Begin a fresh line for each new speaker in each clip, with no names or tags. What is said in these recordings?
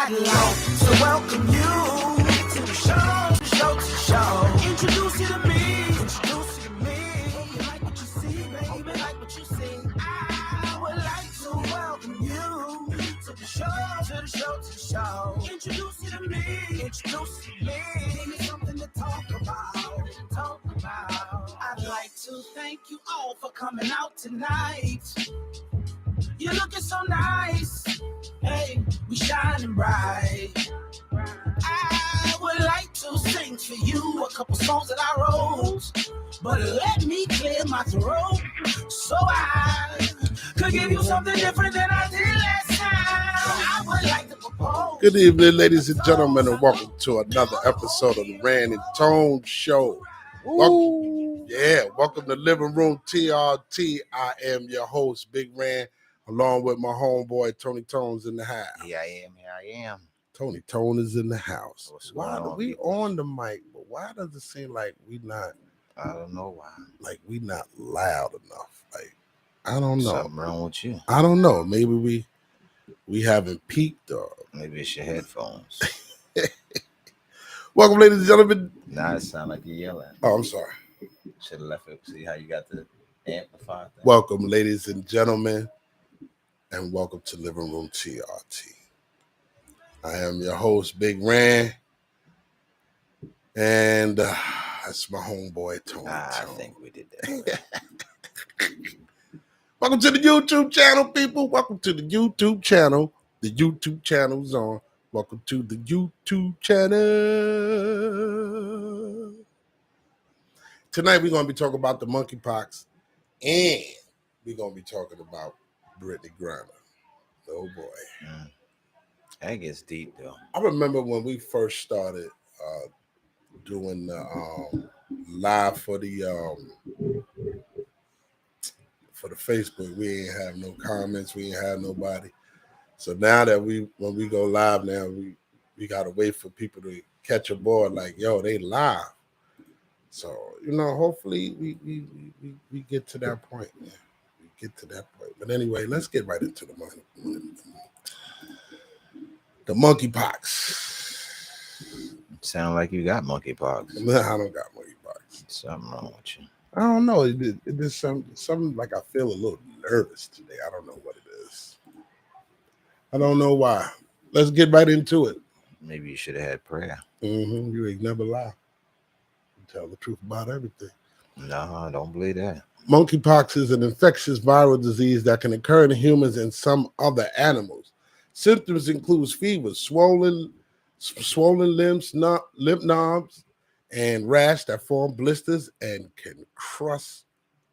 I'd like to welcome you to the show. Introduce you to me. You like what you see, baby, like what you see. I would like to welcome you to the show. Introduce you to me. Give me something to talk about. I'd like to thank you all for coming out tonight. You're looking so nice. Hey, we shining bright. I would like to sing for you a couple songs that I wrote, but let me clear my throat so I could give you something different than I did last time. I would like to propose.
Good evening, ladies and gentlemen, and welcome to another episode of the Rand and Tone Show. Welcome to Living Room TRT. I am your host, Big Rand, along with my homeboy Tony Tone's in the house.
Here I am.
Tony Tone is in the house.
Why
are we on the mic? But why does it seem like we not?
I don't know why.
Like we not loud enough. Like I don't know.
Something wrong with you.
I don't know. Maybe we haven't peaked or
maybe it's your headphones.
Welcome, ladies and gentlemen.
Now it sounds like you're yelling.
Oh, I'm sorry.
Should have left it. See how you got the amplifier thing?
Welcome, ladies and gentlemen, and welcome to Living Room TRT. I am your host, Big Rand, and that's my homeboy, Tony.
I think we did that.
Welcome to the YouTube channel, people. Welcome to the YouTube channel. The YouTube channel's on. Welcome to the YouTube channel. Tonight, we're going to be talking about the monkeypox, and we're going to be talking about Brittney Griner. Oh, boy.
That gets deep, though.
I remember when we first started doing the live for the Facebook. We ain't have no comments. We ain't have nobody. So now that when we go live now, we got to wait for people to catch aboard like, yo, they live. So, hopefully we get to that point, man. We get to that point. But anyway, let's get right into the monkeypox.
Sound like you got monkeypox.
No, I don't got monkeypox.
Something wrong with you.
I don't know. It is something like I feel a little nervous today. I don't know what it is. I don't know why. Let's get right into it.
Maybe you should have had prayer.
You ain't never lie. You tell the truth about everything.
No, I don't believe that.
Monkeypox is an infectious viral disease that can occur in humans and some other animals. Symptoms include fever, swollen limbs, lymph nodes, and rash that form blisters and can crust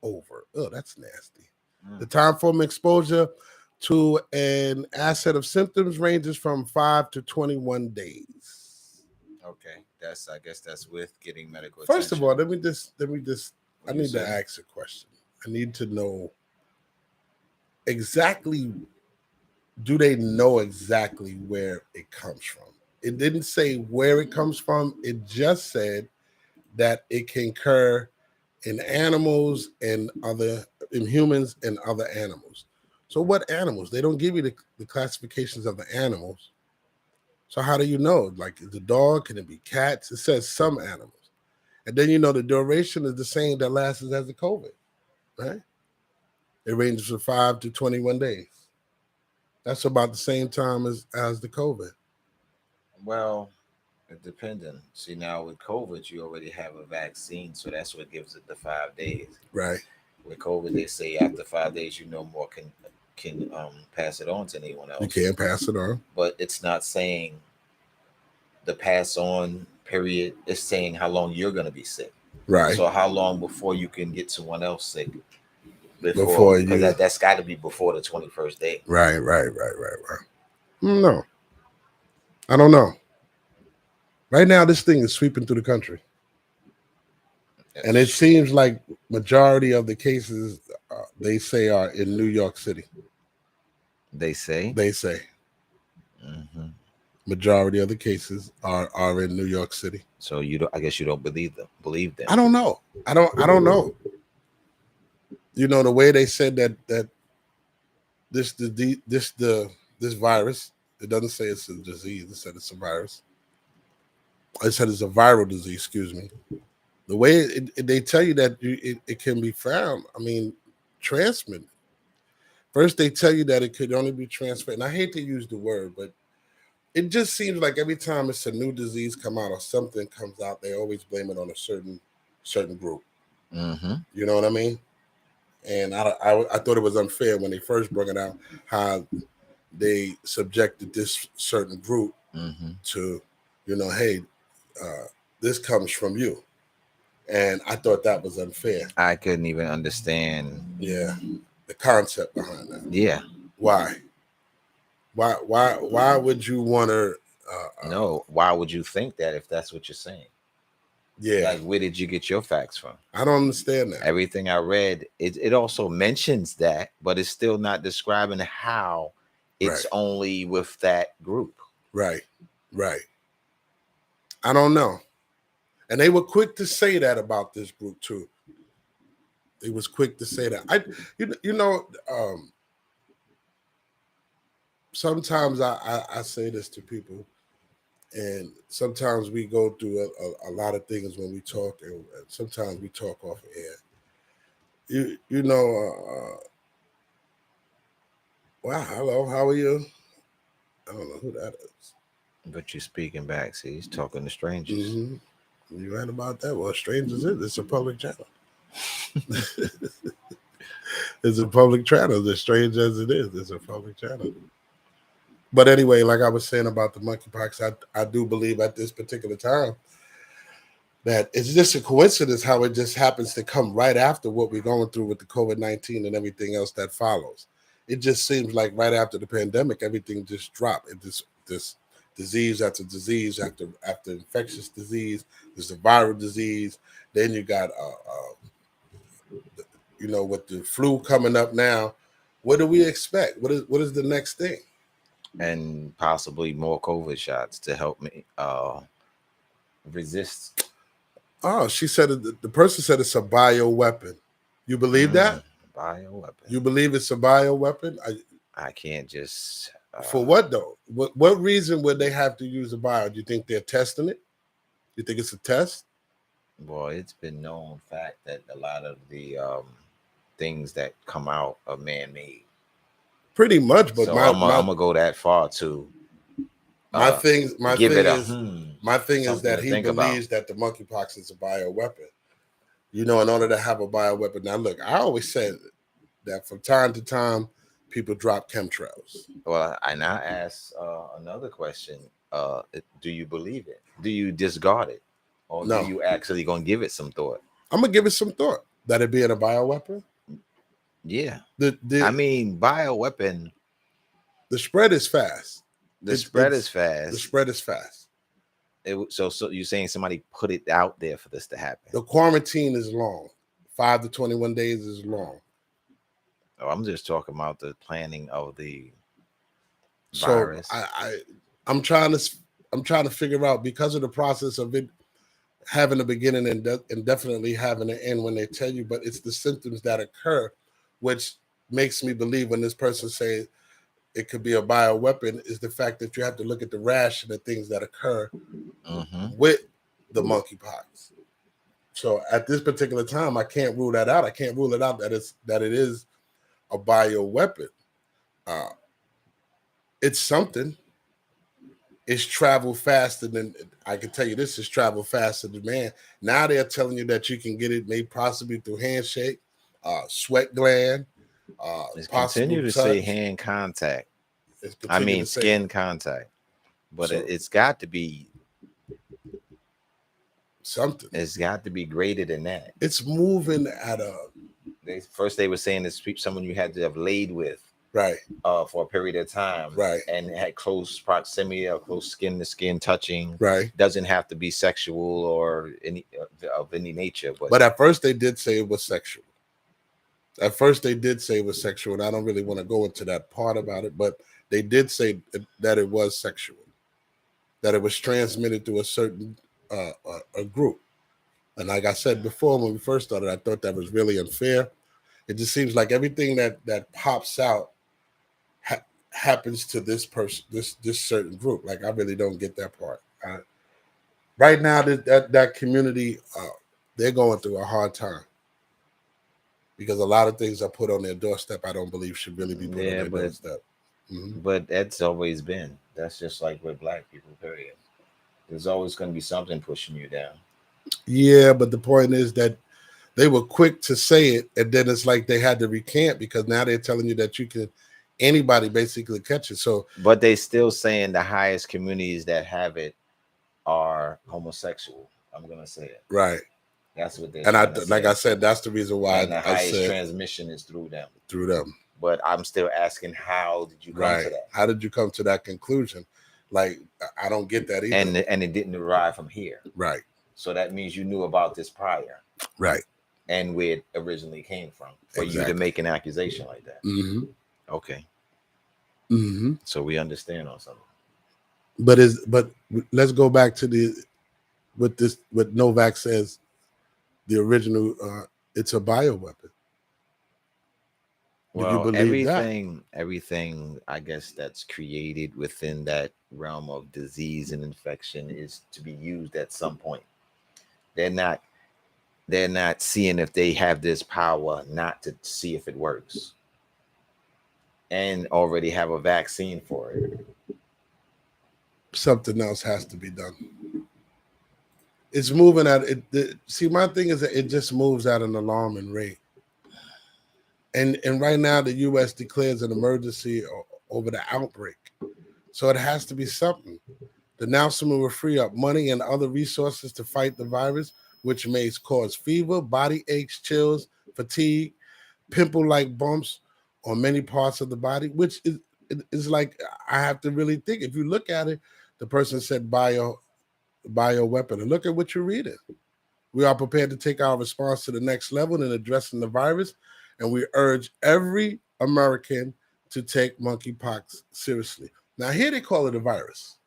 over. Oh, that's nasty. The time from exposure to an onset of symptoms ranges from 5 to 21 days.
Okay, I guess that's with getting medical
First
attention.
of all, let me just. I need to ask a question. I need to know exactly. Do they know exactly where it comes from? It didn't say where it comes from. It just said that it can occur in animals and in humans and other animals. So what animals? They don't give you the classifications of the animals. So how do you know? Like, is the dog? Can it be cats? It says some animals. And then the duration is the same that lasts as the COVID, right? It ranges from 5 to 21 days. That's about the same time as the COVID.
Well, it depending. See, now with COVID, you already have a vaccine, so that's what gives it the 5 days.
Right.
With COVID, they say after 5 days, more can pass it on to anyone else.
You can't pass it on.
But it's not saying the pass on period. It's saying how long you're going to be sick.
Right.
So how long before you can get someone else sick?
Before you,
because that's got to be before the 21st day.
Right. No, I don't know. Right now, this thing is sweeping through the country, and it seems like majority of the cases they say are in New York City.
They say.
Majority of the cases are in New York City.
So I guess you don't believe them.
I don't know. I don't know. The way they said that this virus It doesn't say it's a disease. It said it's a virus. It said it's a viral disease. Excuse me. The way they tell you that it can be found, I mean, transmitted. First, they tell you that it could only be transferred. And I hate to use the word, but it just seems like every time it's a new disease come out or something comes out, they always blame it on a certain group.
Mm-hmm.
You know what I mean? And I thought it was unfair when they first brought it out how they subjected this certain group to, hey, this comes from you. And I thought that was unfair.
I couldn't even understand.
Yeah, the concept behind that.
Yeah.
Why would you want to?
No. Why would you think that if that's what you're saying?
Yeah.
Like, where did you get your facts from?
I don't understand that.
Everything I read, it also mentions that, but it's still not describing how it's only with that group.
Right. I don't know. And they were quick to say that about this group too. They was quick to say that. Sometimes I say this to people, and sometimes we go through a lot of things when we talk, and sometimes we talk off air. Wow, hello, how are you? I don't know who that is.
But you're speaking back. See, he's talking to strangers.
Mm-hmm. You right about that. Well, strangers, it's a public channel. It's a public channel. As strange as it is, it's a public channel. But anyway, like I was saying about the monkeypox, I do believe at this particular time that it's just a coincidence how it just happens to come right after what we're going through with the COVID-19 and everything else that follows. It just seems like right after the pandemic, everything just dropped. It this disease after disease after infectious disease. There's a viral disease. Then you got with the flu coming up now. What do we expect? What is the next thing?
And possibly more COVID shots to help me resist.
Oh, she said the person said it's a bioweapon. You believe that?
Bioweapon.
You believe it's a bioweapon?
I can't just.
For what though? What reason would they have to use a bio? Do you think they're testing it? You think it's a test?
Well, it's been known fact that a lot of the things that come out are man-made.
Pretty much, but
so I'm gonna go that far too.
My thing is that he believes that the monkeypox is a bioweapon. In order to have a bioweapon. Now, look, I always said that from time to time, people drop chemtrails.
Well, and I asked another question. Do you believe it? Do you discard it? Or no. Do you actually gonna give it some thought?
I'm gonna give it some thought. That it being a bioweapon?
Yeah. I mean, bioweapon.
The spread is fast.
The spread is fast.
The spread is fast.
So you're saying somebody put it out there for this to happen?
The quarantine is long. 5 to 21 days is long.
Oh, I'm just talking about the planning of the virus.
So I'm trying to figure out, because of the process of it having a beginning and definitely having an end when they tell you, but it's the symptoms that occur, which makes me believe when this person says it could be a bioweapon, is the fact that you have to look at the rash and the things that occur with the monkeypox. So at this particular time, I can't rule that out. I can't rule it out that it is a bioweapon. It's something. It's traveled faster than, I can tell you this, is traveled faster than man. Now they're telling you that you can get it maybe possibly through handshake, sweat gland.
It's continue to say hand contact. I mean skin contact. But so, it's got to be
something.
It's got to be greater than that.
It's moving at a.
They were saying it's someone you had to have laid with,
right?
For a period of time,
right?
And had close proximity or close skin to skin touching,
right?
Doesn't have to be sexual or of any nature.
But at first they did say it was sexual. At first they did say it was sexual, and I don't really want to go into that part about it, but they did say that it was sexual, that it was transmitted through a certain a group. And like I said before, when we first started, I thought that was really unfair. It just seems like everything that pops out happens to this person, this certain group. Like I really don't get that part. Right now, that community, they're going through a hard time because a lot of things are put on their doorstep. I don't believe should really be put on their doorstep. Mm-hmm.
But that's always been. That's just like with black people. Period. There's always going to be something pushing you down.
Yeah, but the point is that they were quick to say it, and then it's like they had to recant because now they're telling you that you can, anybody basically catch it. So,
but they still saying the highest communities that have it are homosexual. I'm gonna say it.
Right.
That's what they're.
And I said, that's the reason why
the highest transmission is through them.
Through them.
But I'm still asking, how did you come to that?
How did you come to that conclusion? Like, I don't get that either.
And it didn't arrive from here.
Right.
So that means you knew about this prior.
Right.
And where it originally came from for you to make an accusation like that.
Mm-hmm.
Okay.
Mm-hmm.
So we understand on something.
But let's go back to what Novak says, the original, it's a bioweapon.
Well, everything I guess that's created within that realm of disease and infection is to be used at some point. They're not seeing if they have this power not to see if it works, and already have a vaccine for it.
Something else has to be done. It's moving at it. See, my thing is that it just moves at an alarming rate. And right now, the U.S. declares an emergency over the outbreak. So it has to be something. The announcement will free up money and other resources to fight the virus, which may cause fever, body aches, chills, fatigue, pimple-like bumps on many parts of the body, which is like, I have to really think. If you look at it, the person said bioweapon. And look at what you're reading. We are prepared to take our response to the next level in addressing the virus, and we urge every American to take monkeypox seriously. Now, here they call it a virus.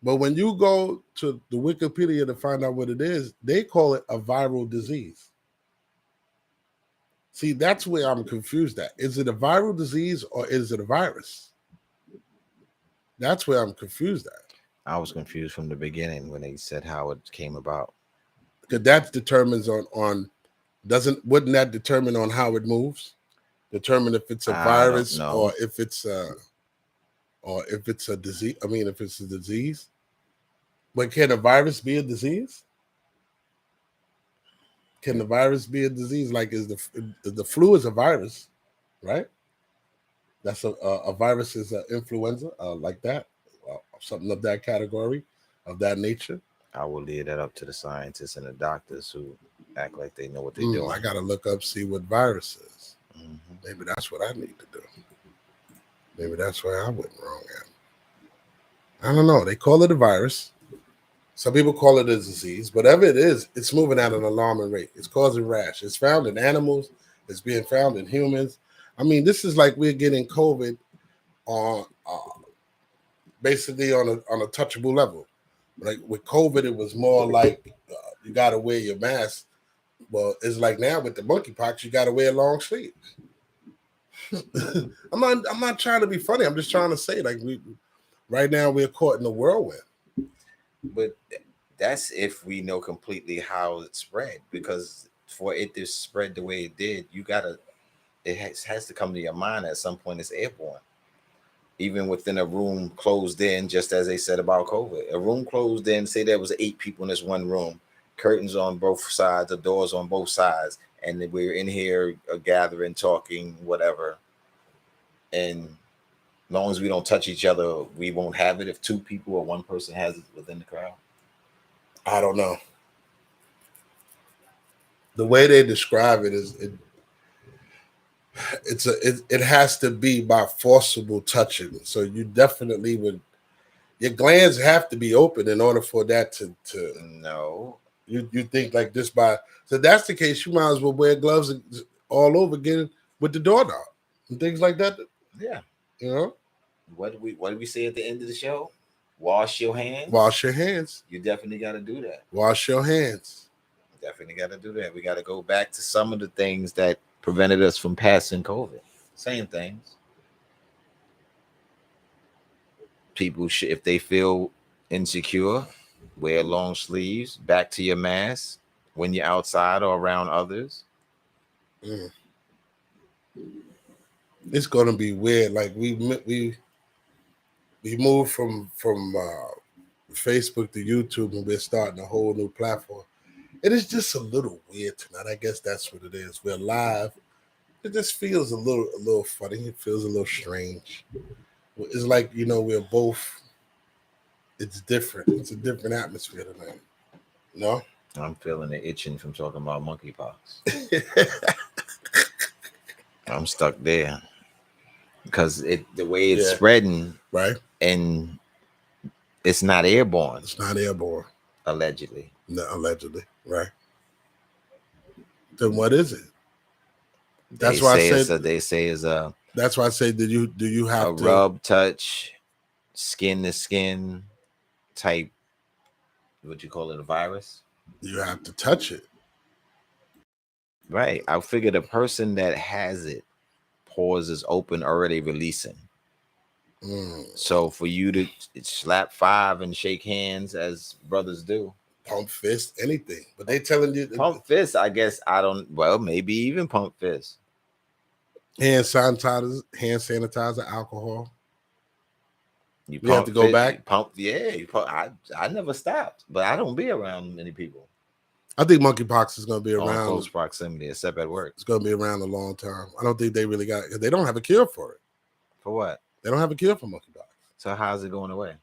But when you go to the Wikipedia to find out what it is, they call it a viral disease. See, that's where I'm confused at. Is it a viral disease or is it a virus? That's where I'm confused at.
I was confused from the beginning when they said how it came about.
Because that determines wouldn't that determine on how it moves? Determine if it's a virus or if it's a disease. I mean, if it's a disease. But can a virus be a disease? Can the virus be a disease? Like, is the flu is a virus, right? That's a virus is an influenza, like that, something of that category, of that nature.
I will leave that up to the scientists and the doctors who act like they know what they're doing.
I got to look up, see what virus is. Mm-hmm. Maybe that's what I need to do. Maybe that's where I went wrong at. I don't know. They call it a virus. Some people call it a disease. Whatever it is, it's moving at an alarming rate. It's causing rash. It's found in animals. It's being found in humans. I mean, this is like we're getting COVID on basically on a touchable level. Like with COVID, it was more like you got to wear your mask. Well, it's like now with the monkeypox, you got to wear long sleeves. I'm not trying to be funny. I'm just trying to say, like, right now we're caught in the whirlwind.
But that's if we know completely how it spread, because for it to spread the way it did, it has to come to your mind at some point it's airborne. Even within a room closed in, just as they said about COVID, a room closed in, say there was 8 people in this one room, curtains on both sides, the doors on both sides, and we're in here gathering, talking, whatever. And as long as we don't touch each other, we won't have it if 2 people or 1 person has it within the crowd.
I don't know. The way they describe it is it has to be by forcible touching. So you definitely would, your glands have to be open in order for that to
no.
You think like this by, so that's the case, you might as well wear gloves all over again with the doorknob and things like that.
Yeah.
You know?
What did we say at the end of the show? Wash your hands.
Wash your hands.
You definitely got to do that.
Wash your hands.
Definitely got to do that. We got to go back to some of the things that prevented us from passing COVID. Same things. people should, if they feel insecure, wear long sleeves, back to your mask when you're outside or around others.
It's gonna be weird. Like we moved from Facebook to YouTube, and we're starting a whole new platform. It is just a little weird tonight. I guess that's what it is. We're live. It just feels a little funny. It feels a little strange. It's like, we're both. It's different. It's a different atmosphere tonight. No,
I'm feeling the itching from talking about monkeypox. I'm stuck there because the way it's spreading,
right?
And it's not airborne.
It's not airborne,
allegedly.
No, allegedly, right? Then what is it? That's why I said
they say is a.
That's why I say, do you have
a rub, touch, skin to skin type? What you call it, a virus?
You have to touch it,
right? I figured a person that has it, pores is open, already releasing. So for you to slap 5 and shake hands as brothers do,
pump fist, anything, but they telling you
pump fist. I guess I don't. Well, maybe even pump fist.
Hand sanitizer, alcohol.
You
have to go back.
Pump, yeah. I never stopped, but I don't be around many people.
I think monkeypox is going to be around
close proximity, except at work.
It's going to be around a long time. I don't think they really got it because they don't have a cure for it.
For what?
They don't have a cure for monkeypox.
So how's it going away?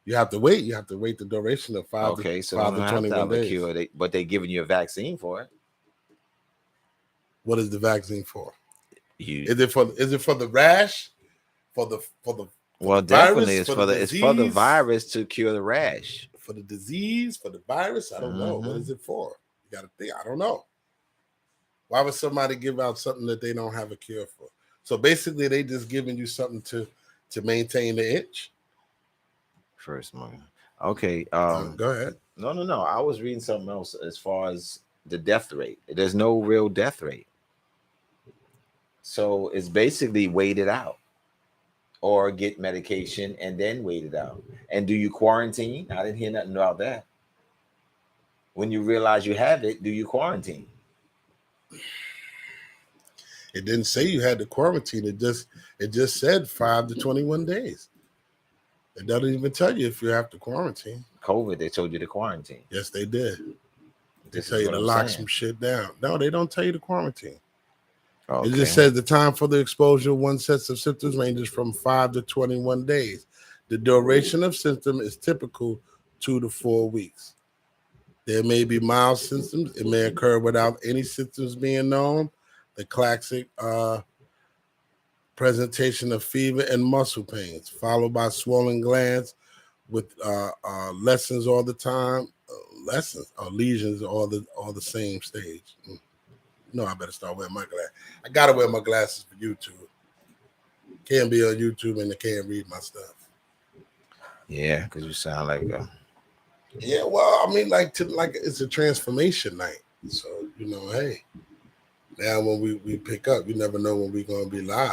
You have to wait. You have to wait the duration of 5 to 21 days.
Cure, but they're giving you a vaccine for it.
What is the vaccine for? Is it for the rash?
Well, definitely it's for the virus to cure the rash.
For the disease, for the virus, I don't know. What is it for? You got to think. I don't know. Why would somebody give out something that they don't have a cure for? So basically, they just giving you something to maintain the itch.
First one. Okay.
Go ahead.
No. I was reading something else as far as the death rate. There's no real death rate. So it's basically wait it out or get medication and then wait it out. And do you quarantine? I didn't hear nothing about that. When you realize you have it, do you quarantine?
It didn't say you had to quarantine. It just said 5 to 21 days. It doesn't even tell you if you have to quarantine.
COVID, they told you to quarantine.
Yes, they did. They tell you to lock some shit down. No, they don't tell you to quarantine. Okay. It just says the time for the exposure, one set of symptoms ranges from 5 to 21 days. The duration of symptom is typical 2 to 4 weeks. There may be mild symptoms. It may occur without any symptoms being known. The classic presentation of fever and muscle pains, followed by swollen glands with lesions all the time. Lesions all the same stage. No, I better start wearing my glasses. I gotta wear my glasses for YouTube. Can't be on YouTube and I can't read my stuff.
Yeah, because you sound like
yeah, well, I mean, like it's a transformation night. So, hey, now when we pick up, you never know when we're gonna be live.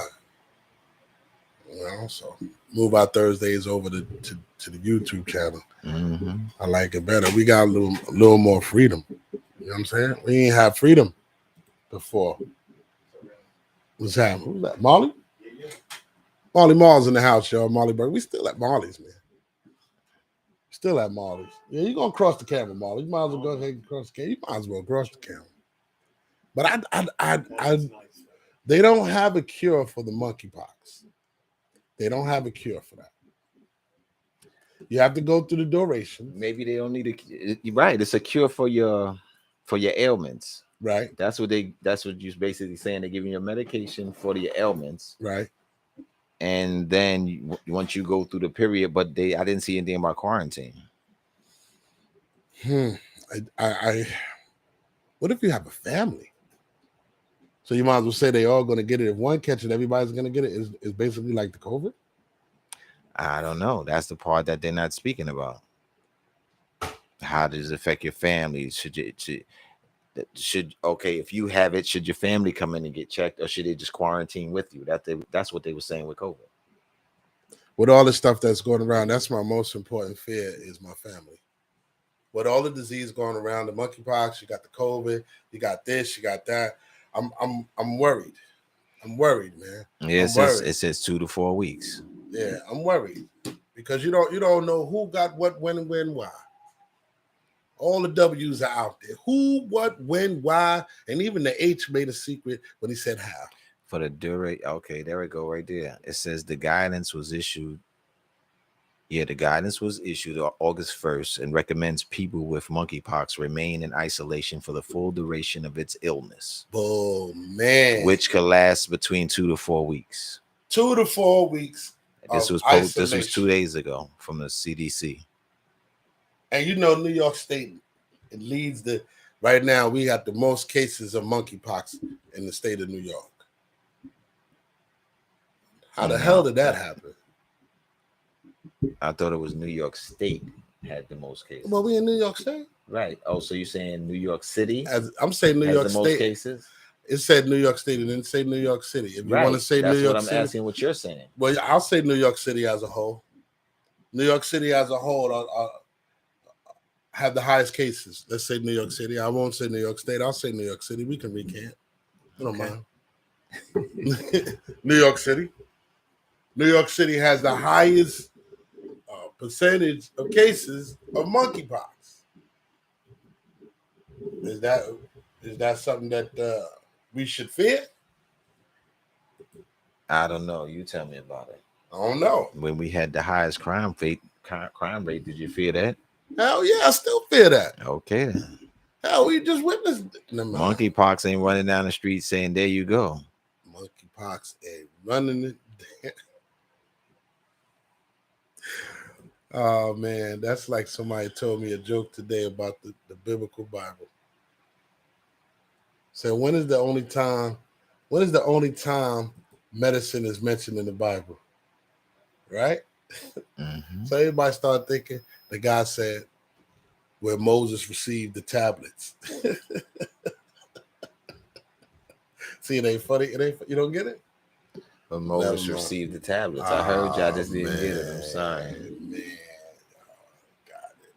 So move our Thursdays over to the YouTube channel.
Mm-hmm.
I like it better. We got a little more freedom. You know what I'm saying? We ain't have freedom before. What's happening? Who's that? Molly? Molly Mall's in the house, y'all. Molly Burke. We still at Molly's, man. Still at Molly's. Yeah, you're gonna cross the camera, Molly. You might as well go ahead and cross the camera. You might as well cross the camera. But I they don't have a cure for the monkeypox. They don't have a cure for that. You have to go through the duration.
Maybe they don't need a right. It's a cure for your ailments.
Right.
That's what you're basically saying. They're giving you a medication for your ailments.
Right.
And then once you go through the period, but I didn't see anything about quarantine.
What if you have a family? So you might as well say they all going to get it. If one catch it, everybody's going to get it. Is basically like the COVID?
I don't know. That's the part that they're not speaking about. How does it affect your family? If you have it, should your family come in and get checked, or should they just quarantine with you? That's what they were saying with COVID.
with all the stuff that's going around, that's my most important fear is my family. With all the disease going around, the monkeypox, you got the COVID, you got this, you got that. I'm worried. I'm worried, man.
Yeah,
I'm worried.
it says 2 to 4 weeks.
Yeah, I'm worried because you don't know who got what, when, why. All the W's are out there. Who, what, when, why, and even the H made a secret when he said how.
For the duration, okay, there we go, right there. It says the guidance was issued. Yeah, the guidance was issued August 1st and recommends people with monkeypox remain in isolation for the full duration of its illness.
Oh, man.
Which could last between 2 to 4 weeks.
2 to 4 weeks.
This was 2 days ago from the CDC.
And you know, New York State, it leads the right now. We got the most cases of monkeypox in the state of New York. How the hell did that happen?
I thought it was New York State had the most cases.
Well, we in New York State,
right? Oh, so you're saying New York City?
I'm saying New York
the
State.
Most cases.
It said New York State. It didn't say New York City. If you want to say New York City,
I'm asking what you're saying.
Well, I'll say New York City as a whole. New York City as a whole have the highest cases. Let's say New York City. I won't say New York State. I'll say New York City. We can recant. I don't mind. New York City. New York City has the highest percentage of cases of monkeypox. Is that something that we should fear?
I don't know. You tell me about it.
I don't know.
When we had the highest crime rate, did you fear that?
Hell yeah, I still fear that.
Okay then.
Hell, we just witnessed
monkeypox ain't running down the street saying, "There you go."
Monkeypox ain't running it. Oh man, that's like somebody told me a joke today about the biblical Bible. So when is the only time medicine is mentioned in the Bible? Right?
Mm-hmm.
So everybody started thinking the guy said where Moses received the tablets. See, it ain't funny. You don't get it?
But Moses received the tablets. I heard y'all just didn't get it. I'm sorry. Man.
Got it.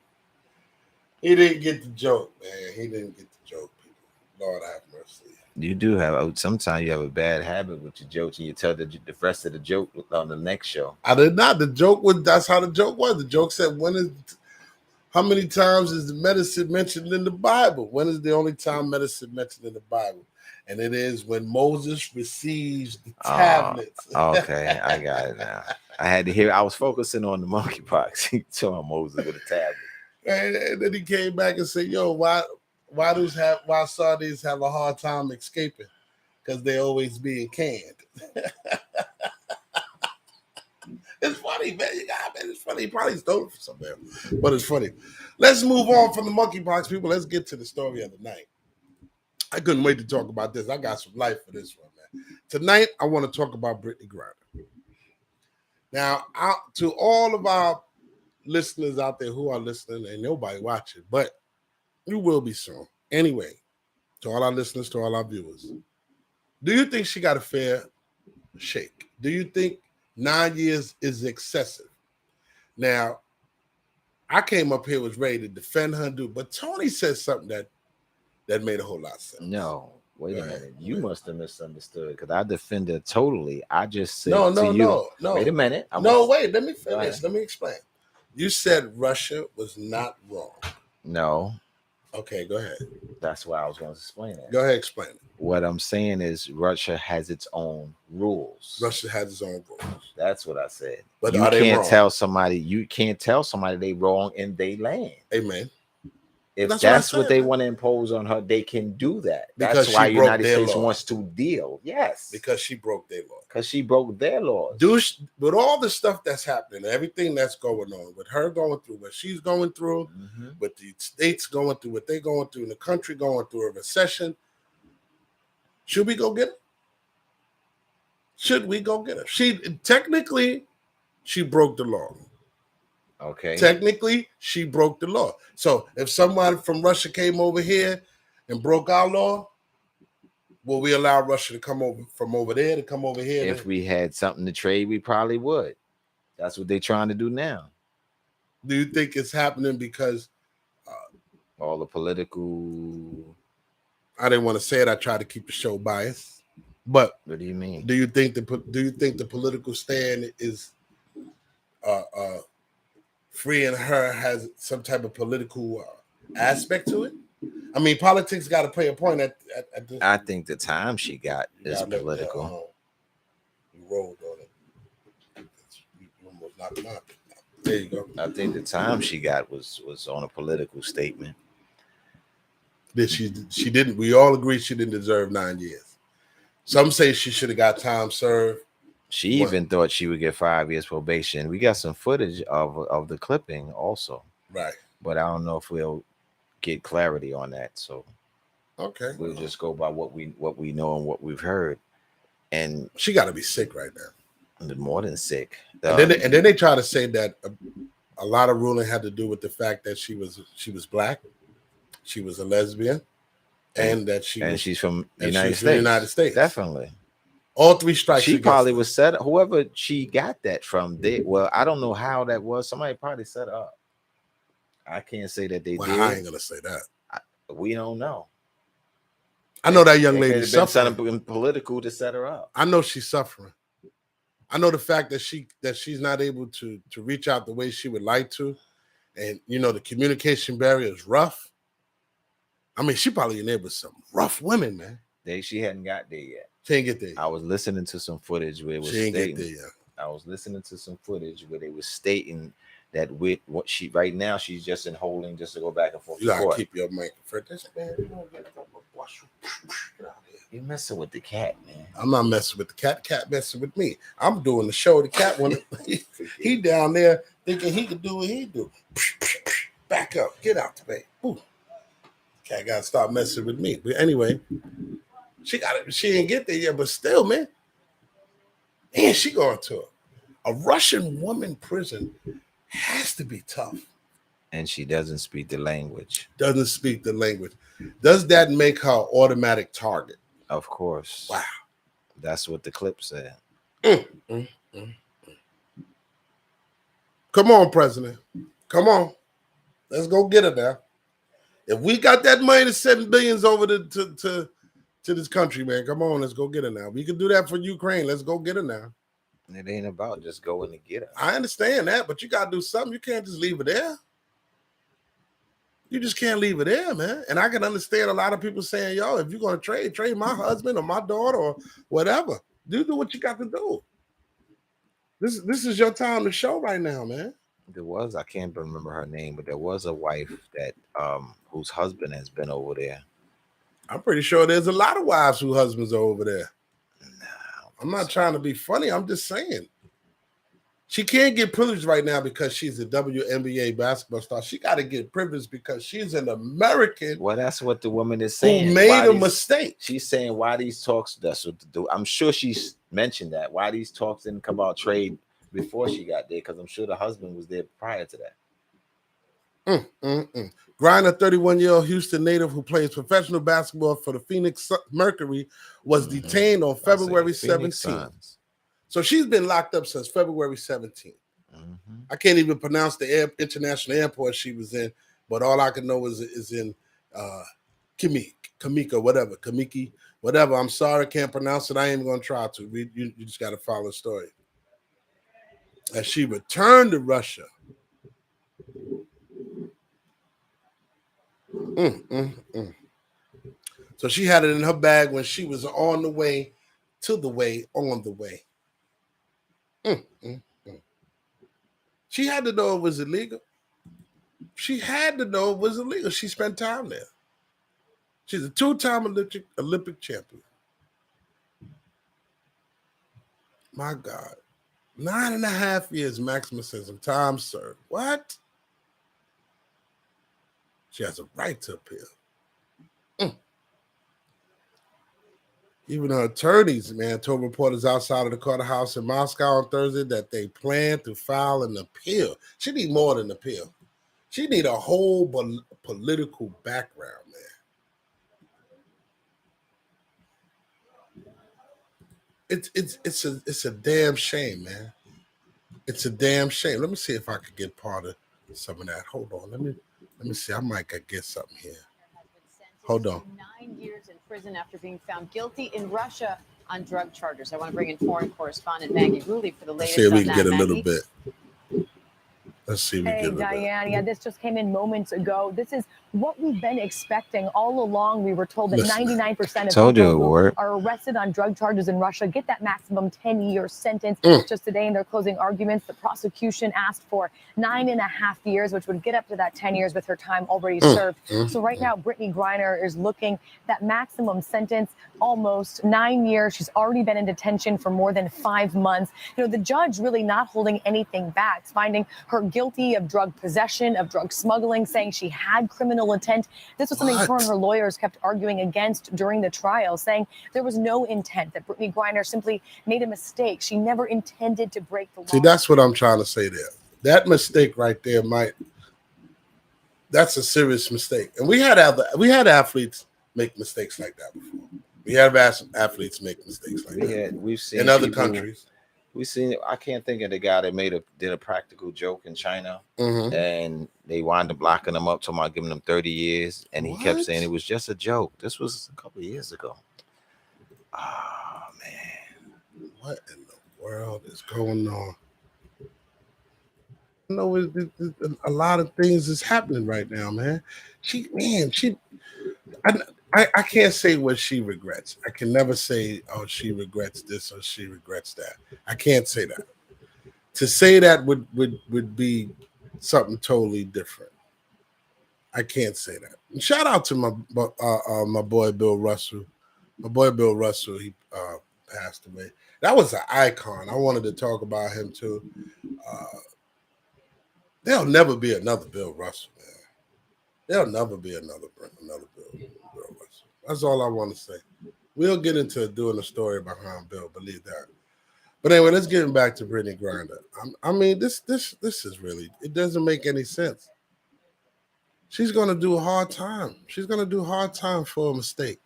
He didn't get the joke, man. He didn't get the joke, people. Lord have mercy.
You do have, sometimes you have a bad habit with your jokes and you tell the rest of the joke on the next show.
I did not. That's how the joke was. The joke said, how many times is the medicine mentioned in the Bible? When is the only time medicine mentioned in the Bible? And it is when Moses receives the tablets.
Okay, I got it now. I had to hear. I was focusing on the monkeypox. He told Moses with a tablet.
And then he came back and said, "Yo, why Saudis have a hard time escaping? Because they're always being canned." It's funny, man. It's funny. He probably stole it from somewhere, but it's funny. Let's move on from the monkeypox, people. Let's get to the story of the night. I couldn't wait to talk about this. I got some life for this one, man. Tonight, I want to talk about Brittney Griner. Now, to all of our listeners out there who are listening, and nobody watching, but you will be soon. Anyway, to all our listeners, to all our viewers, do you think she got a fair shake? Do you think 9 years is excessive? Now, I came up here was ready to defend her, but Tony said something that made a whole lot of sense.
No, wait a minute. You must have misunderstood because I defended totally. I just said no. Wait a minute.
Wait. Let me finish. Let me explain. You said Russia was not wrong.
No.
Okay, go ahead.
That's why I was going to explain it.
Go ahead, explain it.
What I'm saying is Russia has its own rules.
Russia has its own rules.
That's what I said.
But
you can't tell somebody they wrong in their land.
Amen.
If that's what they want to impose on her, they can do that. That's why the United States wants to deal. Yes.
Because she broke their law.
Because she broke their laws.
With all the stuff that's happening, everything that's going on, with her going through what she's going through, with the states going through what they're going through, and the country going through a recession, should we go get her? Should we go get her? Technically, she broke the law.
Okay.
Technically, she broke the law. So if someone from Russia came over here and broke our law, will we allow Russia to come over from over there to come over here?
If we had something to trade, we probably would. That's what they're trying to do now.
Do you think it's happening because
All the political.
I didn't want to say it? I tried to keep the show biased, but
What do you mean?
do you think the political stand is freeing her has some type of political aspect to it? I mean, politics got to play a point at this.
I think the time she got is political.
You rolled on it. You almost knocked him out. There you go.
I think the time she got was on a political statement.
That she didn't. We all agree she didn't deserve 9 years. Some say she should have got time served.
She even thought she would get 5 years probation. We got some footage of the clipping also.
Right.
But I don't know if we'll get clarity on that. So
okay,
we'll just go by what we know and what we've heard. And
she got to be sick right now.
More than sick.
And then they try to say that a lot of ruling had to do with the fact that she was black, she was a lesbian, and that she's from the United States.
Definitely.
All three strikes.
She probably was set up. Whoever she got that from, well, I don't know how that was. Somebody probably set her up. I can't say that they did.
I ain't gonna say that.
We don't know.
I know that young lady suffering.
Something political to set her up.
I know she's suffering. I know the fact that she's not able to reach out the way she would like to, and the communication barrier is rough. I mean, she probably in there with some rough women, man.
She hadn't got there yet.
She ain't get there.
I was listening to some footage where it was stating. I was listening to some footage where they were stating that with what she right now she's just in holding just to go back and forth.
You gotta keep your mic for this, man.
You're messing with the cat, man.
I'm not messing with the cat. Cat messing with me. I'm doing the show. The cat he down there thinking he could do what he do. Back up, get out the way. Ooh. Cat gotta stop messing with me. But anyway, she ain't get there yet, but still, man. And she going to a Russian woman prison has to be tough.
And she doesn't speak the language.
Doesn't speak the language. Does that make her automatic target?
Of course.
Wow.
That's what the clip said.
Come on, President. Come on. Let's go get her now. If we got that money to send billions over to this country, man, come on, let's go get her now. We can do that for Ukraine. Let's go get her now.
It ain't about just going to get her.
I understand that, but you got to do something. You can't just leave her there. You just can't leave her there, man. And I can understand a lot of people saying, yo, if you're going to trade my husband or my daughter or whatever. Do what you got to do. This is your time to show right now, man.
I can't remember her name, but there was a wife that whose husband has been over there.
I'm pretty sure there's a lot of wives whose husbands are over there. I'm not trying to be funny. I'm just saying. She can't get privileged right now because she's a WNBA basketball star. She got to get privileged because she's an American.
Well, that's what the woman is saying.
Who made a mistake.
She's saying why these talks, that's what to do. I'm sure she's mentioned that. Why these talks didn't come out trade before she got there, because I'm sure the husband was there prior to that.
Griner, 31-year-old Houston native who plays professional basketball for the Phoenix Mercury, was detained on February 17th. So she's been locked up since February 17th. I can't even pronounce the international airport she was in, but all I can know is in Khimki, whatever. I'm sorry, I can't pronounce it. I ain't going to try to. You just got to follow the story. As she returned to Russia. So she had it in her bag when she was on the way to the way, on the way. She had to know it was illegal. She had to know it was illegal. She spent time there. She's a two-time Olympic champion. My God. 9.5 years maximum sentence, time served. What? She has a right to appeal. Even her attorneys, man, told reporters outside of the courthouse in Moscow on Thursday that they plan to file an appeal. She need more than an appeal. She need a whole political background, man. It's a damn shame, man. It's a damn shame. Let me see if I could get part of some of that. Hold on. Let me see. I might could get something here. Hold on.
9 years in prison after being found guilty in Russia on drug charges. I want to bring in foreign correspondent Maggie Rulli for the latest.
See if we
on
can
that,
get a
Maggie.
little bit. Let's see.
Hey, Diane. Yeah, this just came in moments ago. This is what we've been expecting all along. We were told that 99% of people who are arrested on drug charges in Russia get that maximum 10-year sentence. Just today in their closing arguments, the prosecution asked for 9.5 years, which would get up to that 10 years with her time already served. So right now, Brittney Griner is looking that maximum sentence, almost 9 years. She's already been in detention for more than 5 months. You know, the judge really not holding anything back, finding her guilty of drug possession, of drug smuggling, saying she had criminal intent. This was something her and her lawyers kept arguing against during the trial, saying there was no intent, that Brittney Griner simply made a mistake. She never intended to break the law.
See, that's what I'm trying to say there. That mistake right there that's a serious mistake. And we had athletes make mistakes like that before. We have athletes make mistakes like that.
We've seen
in other countries.
We've seen. I can't think of the guy that did a practical joke in China, and they wound up locking him up, talking about giving him 30 years, and he kept saying it was just a joke. This was a couple of years ago. Oh man,
what in the world is going on? You know, a lot of things is happening right now, man. I can't say what she regrets. I can never say, oh, she regrets this or she regrets that. I can't say that. To say that would be something totally different. I can't say that. And shout out to my boy Bill Russell. My boy Bill Russell, he passed away. That was an icon. I wanted to talk about him too. There'll never be another Bill Russell, man. There'll never be another Bill Russell. That's all I want to say. We'll get into doing a story behind Bill, believe that. But anyway, let's get back to Brittney Griner. I mean, this is really, it doesn't make any sense. She's going to do a hard time. She's going to do a hard time for a mistake.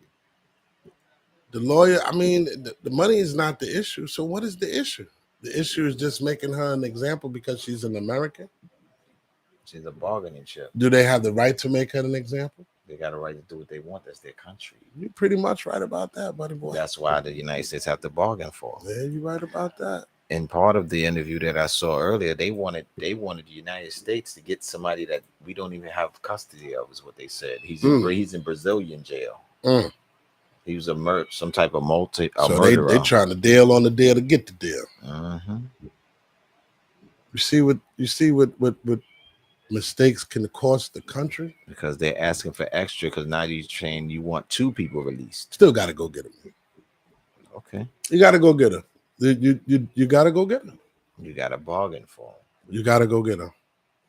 The lawyer, I mean, the money is not the issue. So what is the issue? The issue is just making her an example because she's an American?
She's a bargaining chip.
Do they have the right to make her an example?
They got a right to do what they want. That's their country.
You're pretty much right about that, buddy boy.
That's why the United States have to bargain for.
Yeah, you're right about that.
And part of the interview that I saw earlier, they wanted the United States to get somebody that we don't even have custody of, is what they said. He's in Brazilian jail. He was some type of murderer.
They trying to deal on the deal to get the deal. You see what mistakes can cost the country,
because they're asking for extra, because now you want 2 people released.
Still got to go get them.
Okay,
you got to go get them. You got to go get them.
You got to bargain for them.
You got to go get them.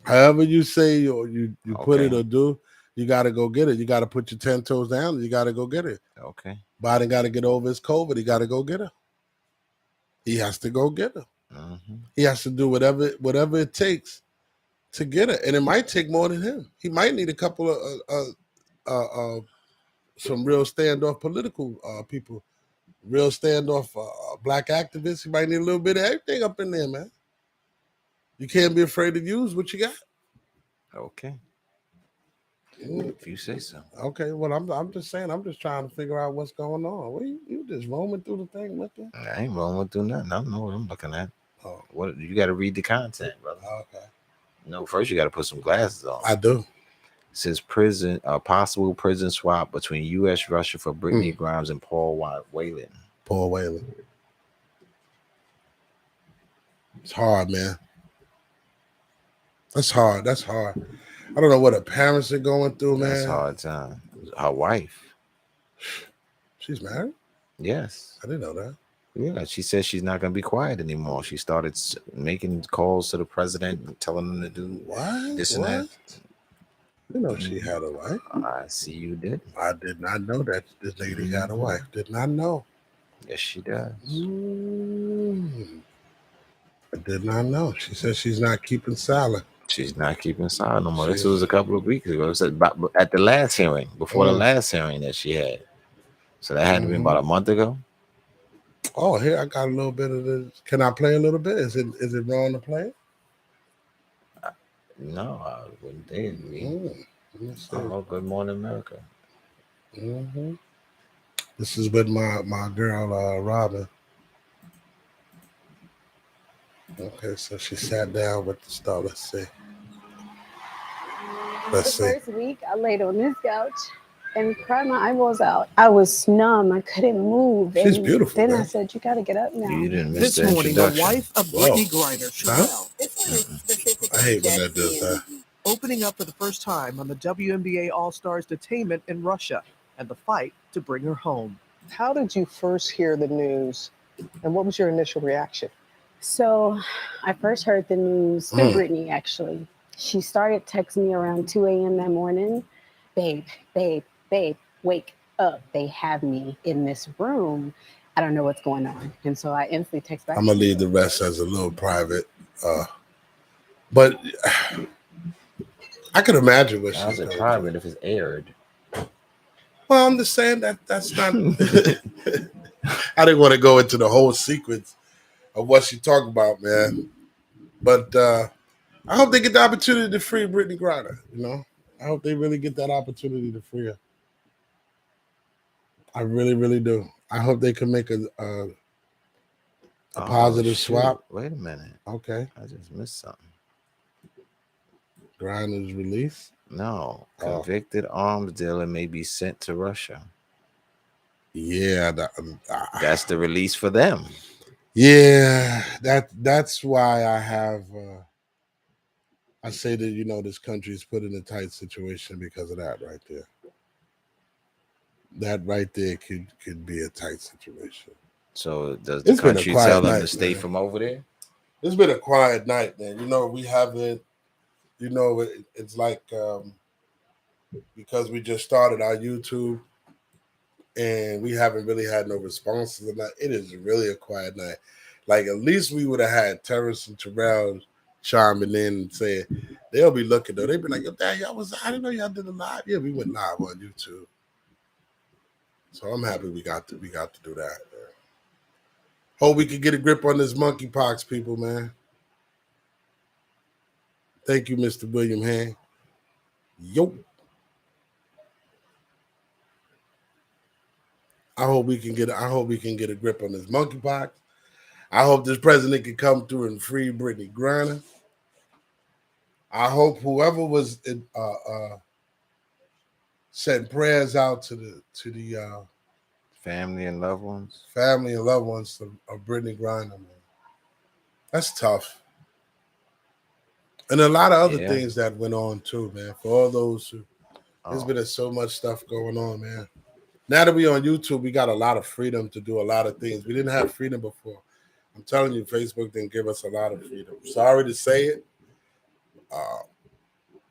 However you say or you put it or do, you got to go get it. You got to put your 10 toes down. You got to go get it.
Okay.
Biden got to get over his COVID. He got to go get her. He has to go get her. He has to do whatever it takes to get it, and it might take more than him. He might need a couple of some real standoff political people, real standoff black activists. He might need a little bit of everything up in there, man. You can't be afraid to use what you got.
Okay. If you say so.
Okay. Well, I'm just saying. I'm just trying to figure out what's going on. What you just roaming through the thing looking?
I ain't roaming through nothing. I don't know what I'm looking at. Oh, what you got to read the content, brother.
Okay. No,
first you got to put some glasses on.
I do.
It says possible prison swap between U.S. Russia for Brittney Grimes and Paul Whelan.
Paul Whelan. It's hard, man. That's hard. I don't know what her parents are going through, man.
That's a hard time. Her wife.
She's married?
Yes.
I didn't know that.
Yeah, she says she's not going to be quiet anymore. She started making calls to the president and telling him to do this and that.
You know she had a wife.
I see you did.
I did not know that this lady had a wife. Did not know.
Yes, she does.
I did not know. She says she's not keeping silent.
She's not keeping silent no more. This was a couple of weeks ago. It said at the last hearing, before the last hearing that she had. So that had to be about a month ago.
Oh, here I got a little bit of this. Can I play a little bit? Is it wrong to play?
No, I wouldn't think it'd be.
Let me see.
Oh, Good Morning America.
Mm-hmm. This is with my girl Robin. Okay, so she sat down with the stuff. Let's see.
The first week, I laid on this couch and cried my eyeballs out. I was numb. I couldn't move.
She's beautiful.
Then
man.
I said, "You got to get up now."
You didn't miss
This
the
morning, the
introduction.
wife of Brittney Griner, Sherelle,
This one is specifically
I hate when that does that.
opening up for the first time on the WNBA All-Stars detainment in Russia and the fight to bring her home.
How did you first hear the news, and what was your initial reaction?
So I first heard the news through Brittney, actually. She started texting me around 2 a.m. that morning. Babe, wake up. They have me in this room. I don't know what's going on. And so I instantly text back.
I'm going to leave the rest as a little private. But I could imagine what
How's
she's
it
going
private
through.
if it's aired?
Well, I'm just saying that's not. I didn't want to go into the whole sequence of what she talked about, man. But I hope they get the opportunity to free Brittney Griner. You know, I hope they really get that opportunity to free her. I really, really do. I hope they can make a positive swap.
Wait a minute.
Okay,
I just missed something.
Griner's release.
No, convicted arms dealer may be sent to Russia.
Yeah,
That's the release for them.
Yeah, that's why I have. I say that this country is put in a tight situation because of that right there. That right there could be a tight situation.
So does the country tell them to stay from over there?
It's been a quiet night, man. We haven't. It's like because we just started our YouTube and we haven't really had no responses. And it is really a quiet night. Like at least we would have had Terrence and Terrell chiming in and saying they'll be looking though. They'd be like, "Yo, Dad, I didn't know y'all did a live." Yeah, we went live on YouTube. So I'm happy we got to do that. Man. Hope we can get a grip on this monkeypox, people, man. Thank you, Mr. William Hand. Yo. I hope we can get a grip on this monkeypox. I hope this president can come through and free Brittney Griner. I hope whoever was sending prayers out to the
family and loved ones
of Brittney Griner, man. That's tough. And a lot of other things that went on too, man. For all those who, there's been so much stuff going on, man. Now that we on YouTube, we got a lot of freedom to do a lot of things. We didn't have freedom before. I'm telling you, Facebook didn't give us a lot of freedom. Sorry to say it.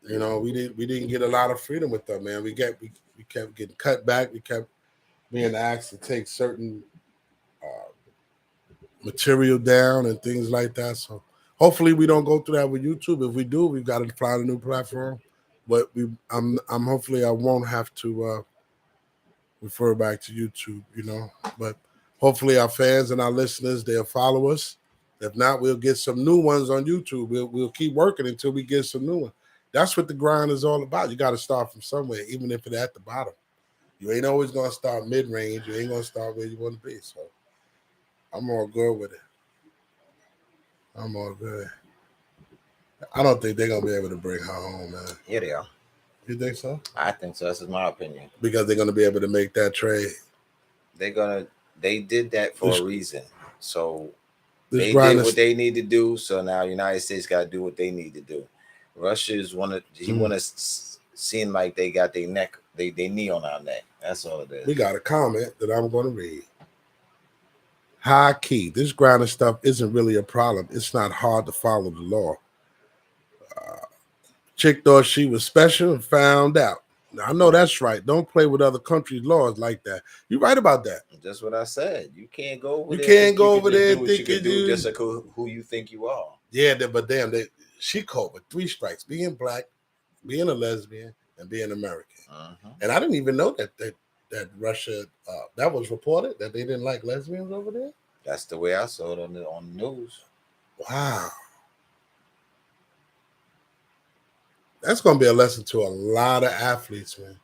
We didn't get a lot of freedom with them, man. We kept getting cut back. We kept being asked to take certain material down and things like that. So hopefully we don't go through that with YouTube. If we do, we've got to find a new platform. But I'm hopefully I won't have to refer back to YouTube, But hopefully our fans and our listeners, they'll follow us. If not, we'll get some new ones on YouTube. We'll keep working until we get some new ones. That's what the grind is all about. You got to start from somewhere, even if it's at the bottom. You ain't always going to start mid-range. You ain't going to start where you want to be. So I'm all good with it. I'm all good. I don't think they're going to be able to bring her home, man.
Yeah, they are.
You think so?
I think so. That's my opinion.
Because they're going to be able to make that trade.
They did that for a reason. So
they
did what they need to do. So now the United States got to do what they need to do. Russia want to seem like they got their knee on our neck. That's all it is.
We got a comment that I'm going to read. High key. This Griner stuff isn't really a problem. It's not hard to follow the law. Chick thought she was special and found out. Now, I know that's right. Don't play with other countries' laws like that. You're right about that.
That's what I said. You can't go over there.
You can't go over there and think you
do just like who you think you are.
Yeah, but damn, she caught with 3 strikes: being black, being a lesbian, and being American. And I didn't even know that Russia that was reported that they didn't like lesbians over there.
That's the way I saw it on the news.
Wow. That's going to be a lesson to a lot of athletes, man.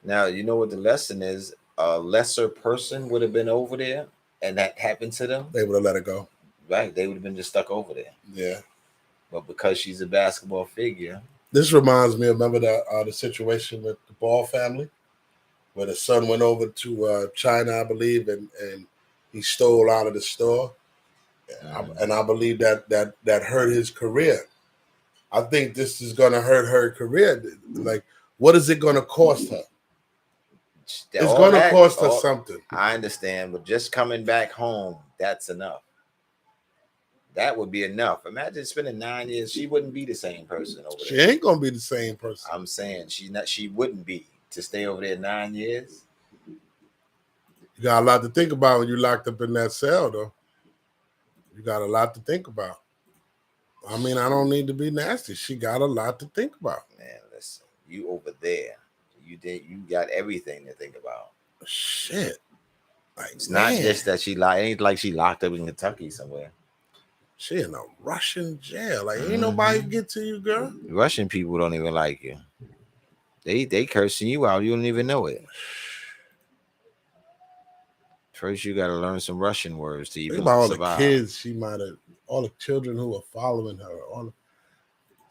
Now, you know what the lesson is? A lesser person would have been over there, and that happened to them.
They would have let it go.
Right. They would have been just stuck over there.
Yeah.
But because she's a basketball figure.
This reminds me, remember the situation with the Ball family, where the son went over to China, I believe, and he stole out of the store. And I believe that hurt his career. I think this is going to hurt her career. Like, what is it going to cost her? It's going to cost her something.
I understand, but just coming back home, that's enough. That would be enough. Imagine spending 9 years. She wouldn't be the same person over there.
She ain't going to be the same person.
I'm saying she wouldn't be to stay over there 9 years.
You got a lot to think about when you're locked up in that cell, though. You got a lot to think about. I mean, I don't need to be nasty. She got a lot to think about.
Man, listen, you over there, you got everything to think about.
Shit. Like,
it's not just that ain't like she locked up in Kentucky somewhere.
She in a Russian jail. Like, ain't nobody get to you, girl.
Russian people don't even like you. They cursing you out. You don't even know it. First, you got to learn some Russian words to even
survive. All
survive.
The kids she might have, all the children who are following her.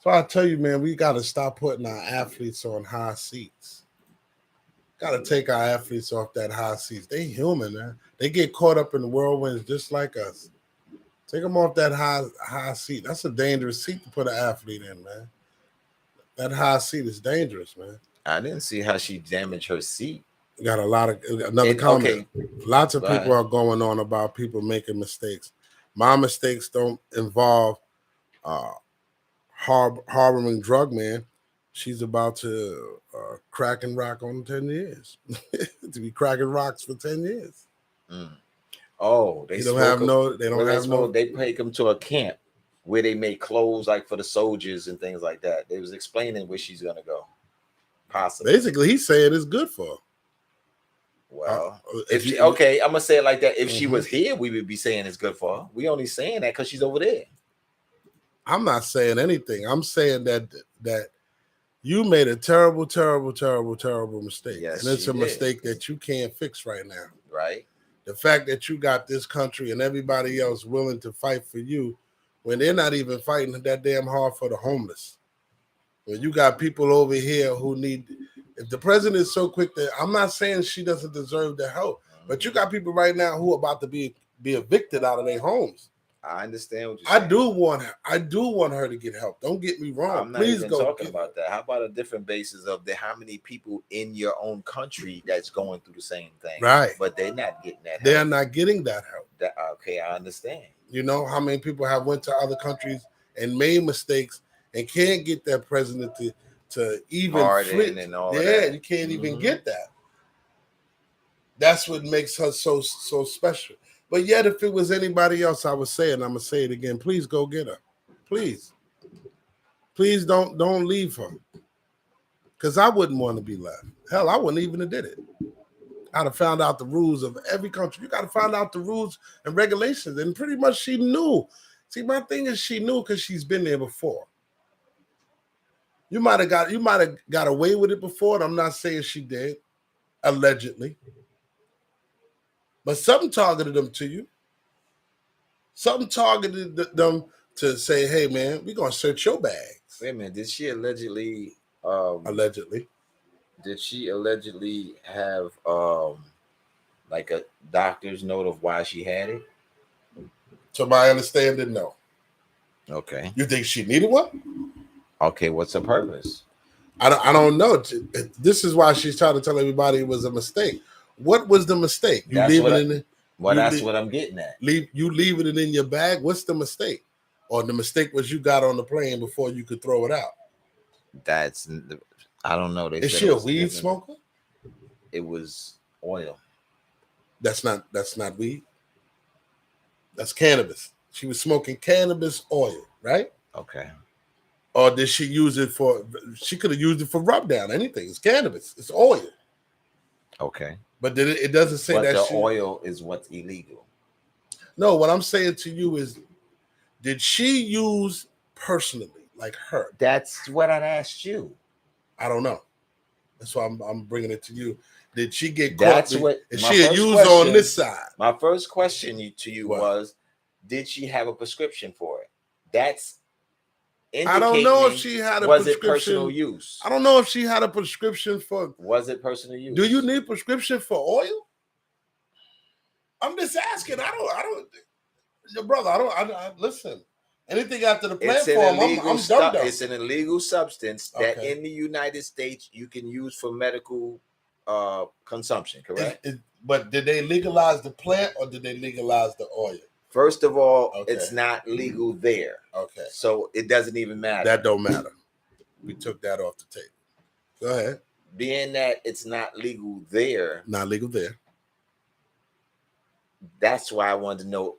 So I tell you, man, we got to stop putting our athletes on high seats. Got to take our athletes off that high seats. They human, man. They get caught up in the whirlwinds just like us. Take them off that high seat. That's a dangerous seat to put an athlete in, man. That high seat is dangerous, man.
I didn't see how she damaged her seat.
Got a lot of another comment. Okay. Lots of people are going on about people making mistakes. My mistakes don't involve harboring drug man. She's about to crack and rock on 10 years. To be cracking rocks for 10 years.
Mm. Oh, they
don't have no.
They take them to a camp where they make clothes like for the soldiers and things like that. They was explaining where she's gonna go. Possibly.
Basically, he's saying it's good for her.
Well, I'm gonna say it like that. If she was here, we would be saying it's good for her. We only saying that because she's over there.
I'm not saying anything. I'm saying that you made a terrible mistake.
Yes,
and it's a mistake that you can't fix right now.
Right.
The fact that you got this country and everybody else willing to fight for you when they're not even fighting that damn hard for the homeless. When you got people over here who need, if the president is so quick that, I'm not saying she doesn't deserve the help, but you got people right now who are about to be evicted out of their homes.
I understand what you're saying.
I do want her to get help. Don't get me wrong.
I'm not
Please
even
go
talking about that. How about a different basis of how many people in your own country that's going through the same thing?
Right.
But they're not getting that help.
They're not getting that help.
Okay, I understand.
You know how many people have went to other countries and made mistakes and can't get that president to even flip.
And all that.
You can't even get that. That's what makes her so special. But yet, if it was anybody else, I would say it, and I'm gonna say it again. Please go get her. Please don't leave her. Because I wouldn't want to be left. Hell, I wouldn't even have did it. I'd have found out the rules of every country. You got to find out the rules and regulations, and pretty much she knew. See, my thing is she knew because she's been there before. You might have got away with it before, and I'm not saying she did, allegedly. But something targeted them to you. Something targeted them to say, hey, man, we're going to search your bags.
Wait a minute. Did she allegedly...
allegedly.
Did she allegedly have like a doctor's note of why she had it?
To my understanding, no.
Okay.
You think she needed one?
Okay, what's her purpose?
I don't know. This is why she's trying to tell everybody it was a mistake. What was the mistake?
That's what I'm getting at.
Leaving it in your bag. What's the mistake? Or the mistake was you got on the plane before you could throw it out.
I don't know.
Is she a weed smoker?
It was oil.
That's not weed. That's cannabis. She was smoking cannabis oil, right?
Okay.
Or did she use it for? She could have used it for rub down. Anything. It's cannabis. It's oil.
Okay.
But it doesn't say that
the oil is what's illegal.
No, what I'm saying to you is, did she use personally, like her?
That's what I'd asked you.
I don't know. That's why I'm bringing it to you. Did she get caught?
That's what
Is
my
she
first
used
question,
on this side?
My first question to you
What?
was, did she have a prescription for it? That's
I don't know if she had a
was
prescription.
it personal use?
I don't know if she had a prescription for.
Was it personal use?
Do you need prescription for oil? I'm just asking. I don't. Your brother. I listen. Anything after the platform, I'm dumb.
It's an illegal substance that
Okay.
in the United States you can use for medical consumption. Correct.
But did they legalize the plant or did they legalize the oil?
First of all,
Okay.
it's not legal there.
Okay.
So it doesn't even matter.
That don't matter. We took that off the table. Go ahead.
Being that it's not legal there.
Not legal there.
That's why I wanted to know,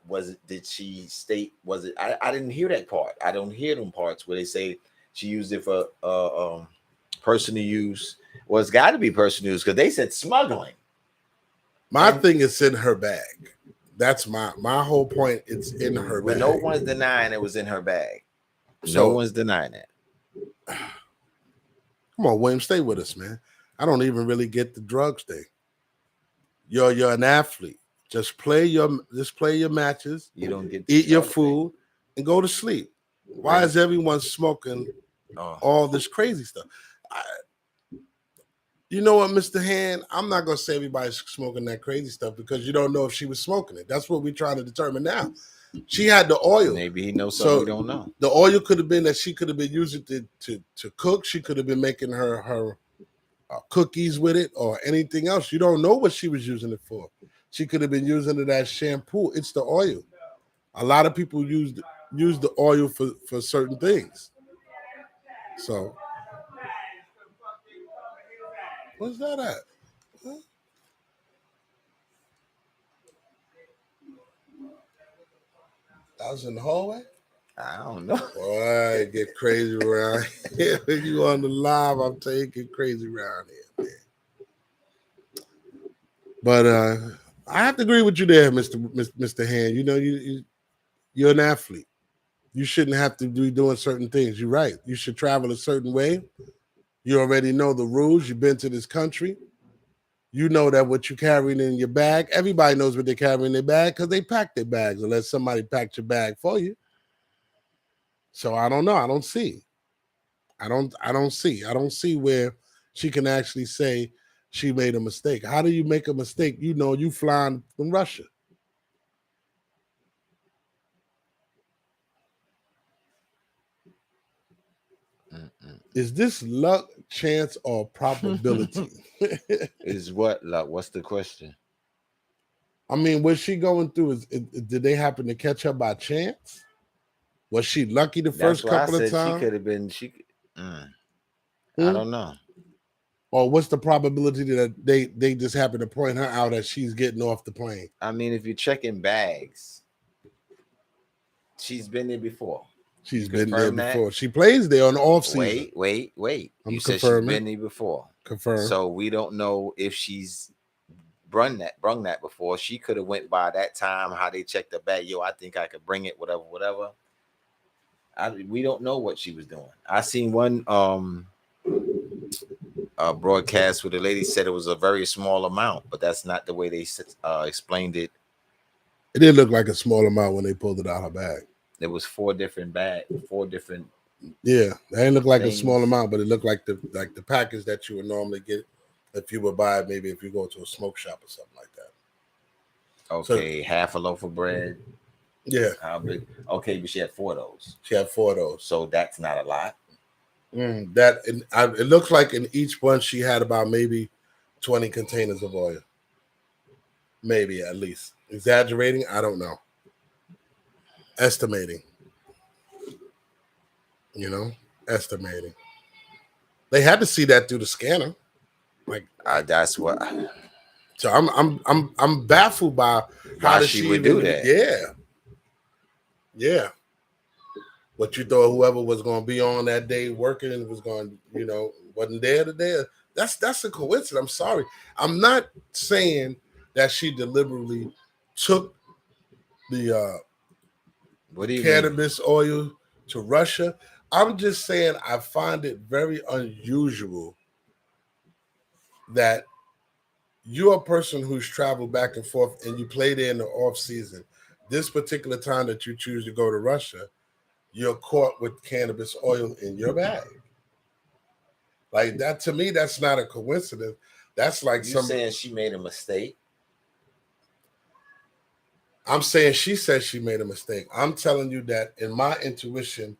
did she state, was it, I didn't hear that part. I don't hear them parts where they say she used it for personal use. Well, it's got to be personal use because they said smuggling.
My thing is in her bag. That's my whole point. It's in her bag.
No one's denying it was in her bag.
So,
no one's denying that.
Come on, William, stay with us, man. I don't even really get the drugs thing. You're an athlete. Just play your matches.
You don't get
eat your food and go to sleep. Why
Right.
is everyone smoking all this crazy stuff? You know what, Mr. Hand? I'm not gonna say everybody's smoking that crazy stuff because you don't know if she was smoking it. That's what we're trying to determine now. She had the oil.
Maybe he knows something we don't know.
The oil could have been that she could have been using it to cook. She could have been making her cookies with it or anything else. You don't know what she was using it for. She could have been using it as shampoo. It's the oil. A lot of people use the oil for certain things. So, what's that at? Huh? I was in the hallway?
I don't know.
Boy, it get crazy around here. When you on the live, I'm telling you, it get crazy around here, man. But I have to agree with you there, Mr. Hand. You know, you're an athlete. You shouldn't have to be doing certain things. You're right. You should travel a certain way. You already know the rules. You've been to this country. You know that what you're carrying in your bag, everybody knows what they're carrying in their bag because they pack their bags unless somebody packed your bag for you. So I don't know. I don't see. I don't see where she can actually say she made a mistake. How do you make a mistake? You know, you flying from Russia. Is this luck, chance, or probability?
Is what luck? What's the question?
I mean, was she going through? Did they happen to catch her by chance? Was she lucky the first couple of times?
She could have been. I don't know.
Or what's the probability that they just happen to point her out as she's getting off the plane?
I mean, if you're checking bags, she's been there before.
She's been there before. She plays there on the offseason.
Wait.
I'm
You said
confirming.
she's been there before.
Confirmed.
So we don't know if she's brung that before. She could have went by that time, how they checked the bag. Yo, I think I could bring it, whatever. We don't know what she was doing. I seen one broadcast where the lady said it was a very small amount, but that's not the way they explained it.
It did look like a small amount when they pulled it out of her bag.
There was 4 different bags, 4 different.
Yeah, it didn't look like
things.
a small amount, but it looked like the package that you would normally get if you would buy, maybe if you go to a smoke shop or something like that.
Okay, so, half a loaf of bread.
Yeah.
How big? Okay, but she had 4 of those.
She had 4 of those.
So that's not a lot.
It looks like in each one she had about maybe 20 containers of oil. Maybe at least. Exaggerating? I don't know. Estimating. You know, estimating. They had to see that through the scanner. Like
that's what.
So I'm baffled by how
she would do that.
Yeah. What you thought whoever was going to be on that day working and was going, wasn't there today? That's a coincidence. I'm sorry. I'm not saying that she deliberately took
What do you
cannabis oil to Russia. I'm just saying I find it very unusual that you're a person who's traveled back and forth and you play there in the off season. This particular time that you choose to go to Russia, you're caught with cannabis oil in your bag. Like that, to me, that's not a coincidence. That's like
You saying she made a mistake?
I'm saying she says she made a mistake. I'm telling you that in my intuition,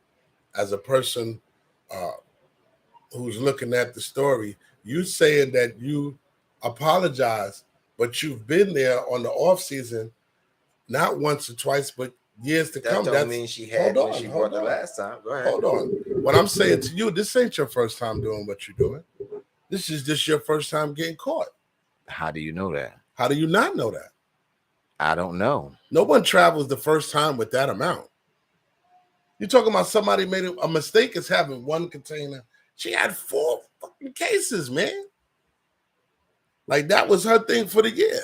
as a person who's looking at the story, you saying that you apologize, but you've been there on the off season, not once or twice, but years to come.
That don't mean she had when she brought the last time. Go ahead.
Hold on. What I'm saying to you, this ain't your first time doing what you're doing. This is just your first time getting caught.
How do you know that?
How do you not know that?
I don't know.
No one travels the first time with that amount. You're talking about somebody made a mistake is having one container. She had 4 fucking cases, man. Like that was her thing for the year.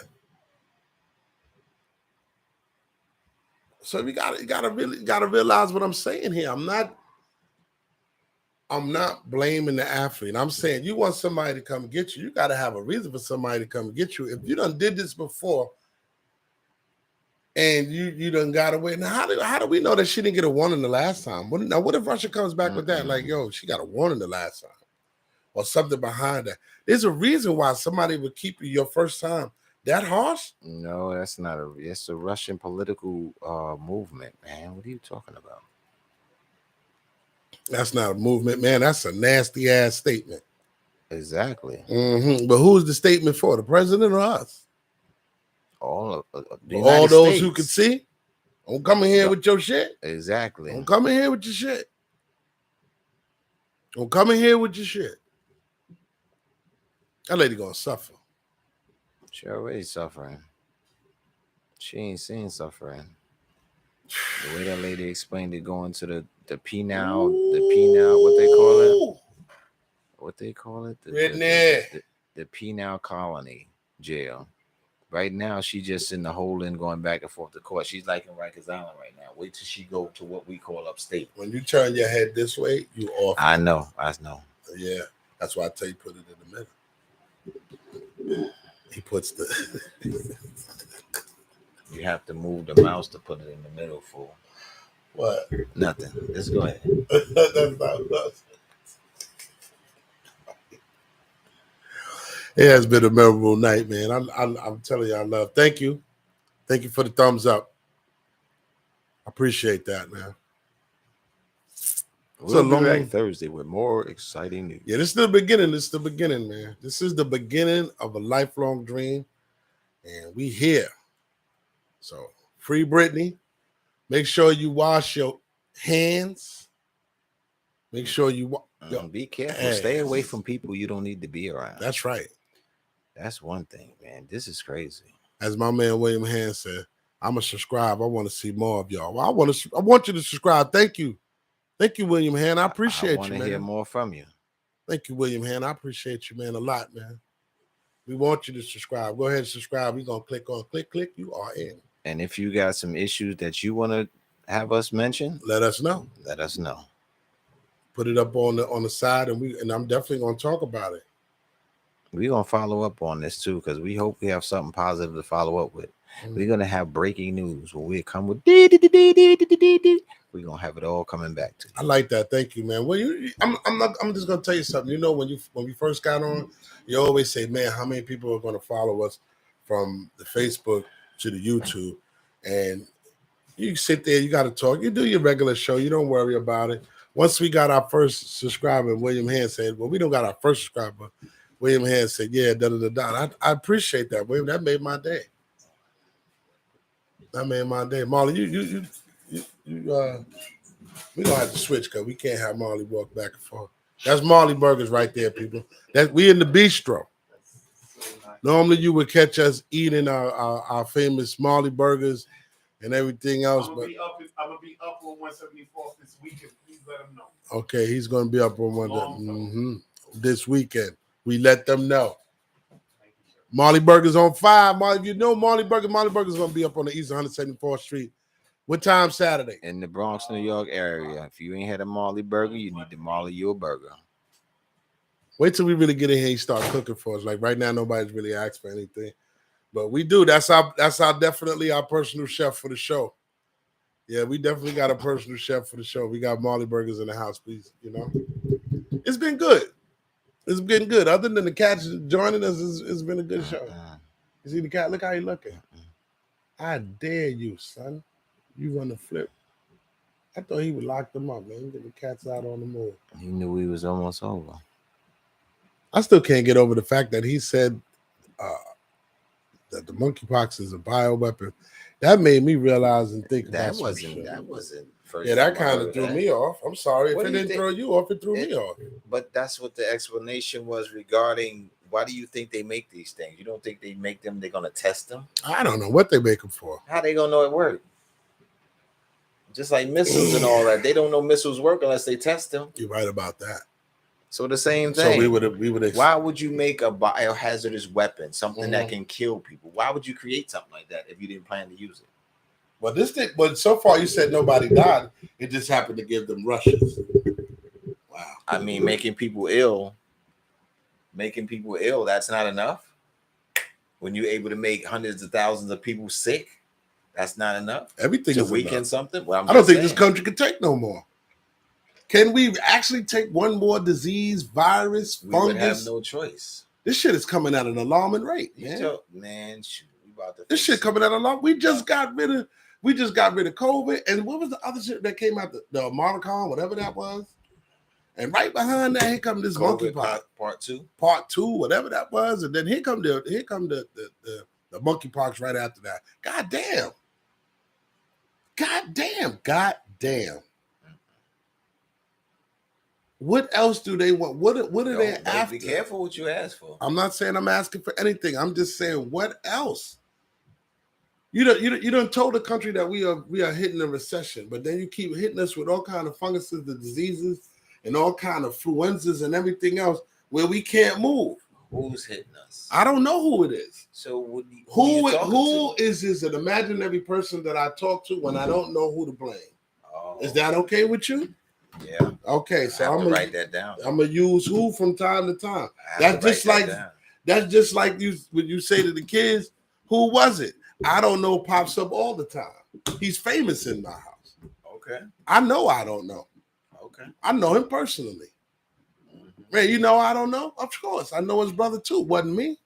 So you gotta realize what I'm saying here. I'm not blaming the athlete. I'm saying you want somebody to come get you. You got to have a reason for somebody to come get you. If you done did this before and you done got away. Now, how do we know that she didn't get a warning the last time? What if Russia comes back with that? Like, yo, she got a warning the last time or something behind that. There's a reason why somebody would keep you your first time that harsh.
No, that's not it's a Russian political movement, man. What are you talking about?
That's not a movement, man. That's a nasty ass statement.
Exactly.
But who's the statement for? The president or us?
All
those States who can see. Don't come in here with your shit.
Exactly.
Don't come in here with your shit. Don't come in here with your shit. That lady gonna suffer.
She already suffering. She ain't seen suffering. The way that lady explained it, going to the penal, what they call it, the penal colony jail. Right now, she just in the holding, going back and forth to court. She's like in Rikers Island right now. Wait till she go to what we call upstate.
When you turn your head this way, you off.
I know.
Yeah, that's why I tell you put it in the middle. He puts the.
You have to move the mouse to put it in the middle, fool.
What?
Nothing. Let's go ahead.
That's not us. It has been a memorable night, man. I'm telling you, I love. Thank you for the thumbs up. I appreciate that, man.
We'll be back Thursday with more exciting news.
Yeah, this is the beginning. This is the beginning, man. This is the beginning of a lifelong dream, and we here. So free Brittney. Make sure you wash your hands. Make sure you
be careful. Stay away from people you don't need to be around.
That's right.
That's one thing, man. This is crazy.
As my man William Hand said, I'm gonna subscribe. I want to see more of y'all. Well, I want you to subscribe. Thank you, William Hand. I appreciate you, man. I want to
hear more from you.
Thank you, William Hand. I appreciate you, man, a lot, man. We want you to subscribe. Go ahead and subscribe. We're gonna click. You are in.
And if you got some issues that you want to have us mention,
let us know.
Put
it up on the side, and I'm definitely gonna talk about it.
We're gonna follow up on this too, because we hope we have something positive to follow up with. We're gonna have breaking news when we come with we're gonna have it all coming back to you.
I like that. Thank you, man. Well, I'm just gonna tell you something. You know, when we first got on, you always say, man, how many people are gonna follow us from the Facebook to the YouTube? And you sit there, you got to talk. You do your regular show. You don't worry about it. Once we got our first subscriber, William Hand said, well, we don't got our first subscriber. William Hand said, yeah, da-da-da-da. I appreciate that, William. That made my day. Marley, we're going to have to switch because we can't have Marley walk back and forth. That's Marley Burgers right there, people. We in the bistro. Normally you would catch us eating our famous Marley Burgers and everything else. I'm going to be up on 174th this weekend. Please let them know. Okay, he's going to be up on this weekend. We let them know. Marley Burgers on 5. Marley, if you know Marley Burgers is going to be up on the east 174th Street What time Saturday?
In the Bronx, New York area. If you ain't had a Marley burger, you need to Marley you a burger.
Wait till we really get in here and start cooking for us. Like right now, nobody's really asked for anything, but we do. That's our definitely our personal chef for the show. Yeah, we definitely got a personal chef for the show. We got Marley burgers in the house, please. You know, it's been good. It's been good. Other than the cats joining us, it's been a good show. You see the cat? Look how he looking. I dare you, son. You run the flip. I thought he would lock them up, man. Get the cats out on the move.
He knew he was almost over.
I still can't get over the fact that he said that the monkeypox is a bioweapon. That made me realize and think
that
about
wasn't first.
Yeah, that kind of threw me off. I'm sorry.
What
if it
do you
didn't
think?
Throw you off, it threw me off.
But that's what the explanation was regarding why do you think they make these things? You don't think they make them, they're gonna test them?
I don't know what they make them for.
How they gonna know it worked? Just like missiles and all that. They don't know missiles work unless they test them.
You're right about that.
So the same thing.
So we would.
Why would you make a biohazardous weapon, something that can kill people? Why would you create something like that if you didn't plan to use it?
Well, this thing. But so far, you said nobody died. It just happened to give them rushes. Wow.
I mean, making people ill. That's not enough. When you're able to make hundreds of thousands of people sick, that's not enough.
Everything
to
is
weaken
enough.
Something. Well,
I don't think this country can take no more. Can we actually take one more disease, virus, fungus?
We would have no choice.
This shit is coming at an alarming rate, man.
Shoot, we about to
this shit coming at an alarm. We just got rid of COVID, and what was the other shit that came out? The Omicron, whatever that was. And right behind that, here come this monkeypox part two, whatever that was, and then here come the monkeypox right after that. God damn. What else do they want? What are they after?
Be careful what you ask for.
I'm not saying I'm asking for anything. I'm just saying what else? You don't told the country that we are hitting a recession, but then you keep hitting us with all kind of funguses, the diseases, and all kind of influenzas and everything else where we can't move.
Who's hitting us?
I don't know who it is.
So
who is this an imaginary person that I talk to when I don't know who to blame? Is that okay with you?
Yeah.
Okay, so I'm gonna
write that down.
I'm gonna use who from time to time. That's just like you when you say to the kids, who was it? I don't know pops up all the time. He's famous in my house.
Okay.
I know I don't know.
Okay.
I know him personally. Man, I don't know. Of course, I know his brother too. Wasn't me.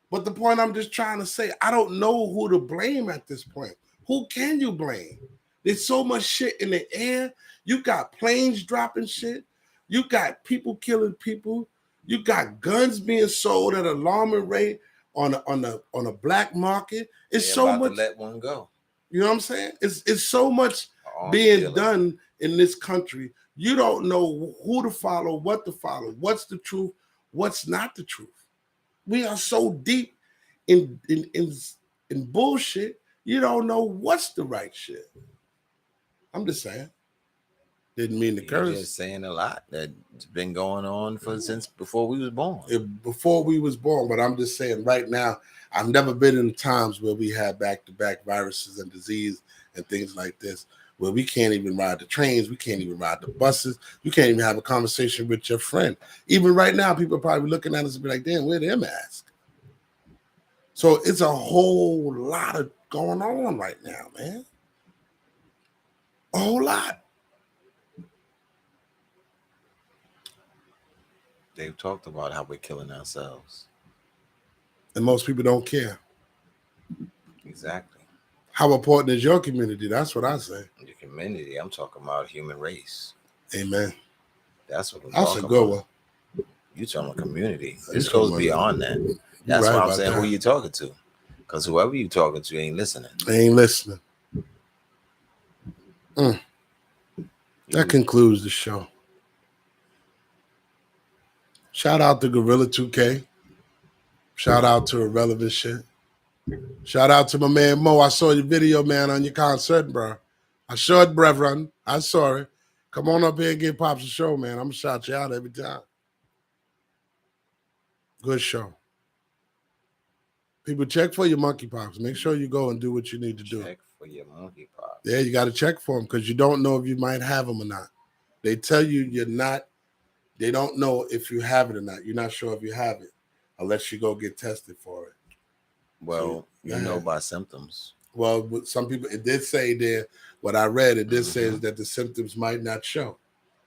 But the point I'm just trying to say, I don't know who to blame at this point. Who can you blame? There's so much shit in the air. You got planes dropping shit. You got people killing people. You got guns being sold at an alarming rate on a black market. It's so much.
To let one go.
You know what I'm saying? It's so much being done in this country. You don't know who to follow, what to follow, what's the truth, what's not the truth. We are so deep in bullshit. You don't know what's the right shit. I'm just saying. Didn't mean to curse.
You're just saying a lot that's been going on since before we was born.
Before we was born, but I'm just saying right now, I've never been in times where we had back-to-back viruses and disease and things like this, where we can't even ride the trains, we can't even ride the buses, you can't even have a conversation with your friend. Even right now, people are probably looking at us and be like, damn, where's their mask? So it's a whole lot of going on right now, man. A whole lot.
They've talked about how we're killing ourselves.
And most people don't care.
Exactly.
How important is your community? That's what I say.
Your community. I'm talking about human race.
Amen.
That's what I'm
That's
talking
a good
about.
one.
You talking about community. This goes beyond that. That's
right
why I'm saying who you talking to. Because whoever you talking to ain't listening.
They ain't listening. That concludes the show. Shout out to Gorilla 2K. Shout out to Irrelevant Shit. Shout out to my man Mo. I saw your video, man, on your concert, bro. I saw it, brethren. I saw it. Come on up here and give Pops a show, man. I'm going to shout you out every time. Good show. People check for your monkeypox. Make sure you go and do what you need to do.
Check for your monkeypox.
Yeah, you got to check for them because you don't know if you might have them or not. They tell you you're not. They don't know if you have it or not. You're not sure if you have it unless you go get tested for it.
Well,
So,
you know by symptoms.
Well, with some people, it did say there, what I read, it did say is that the symptoms might not show.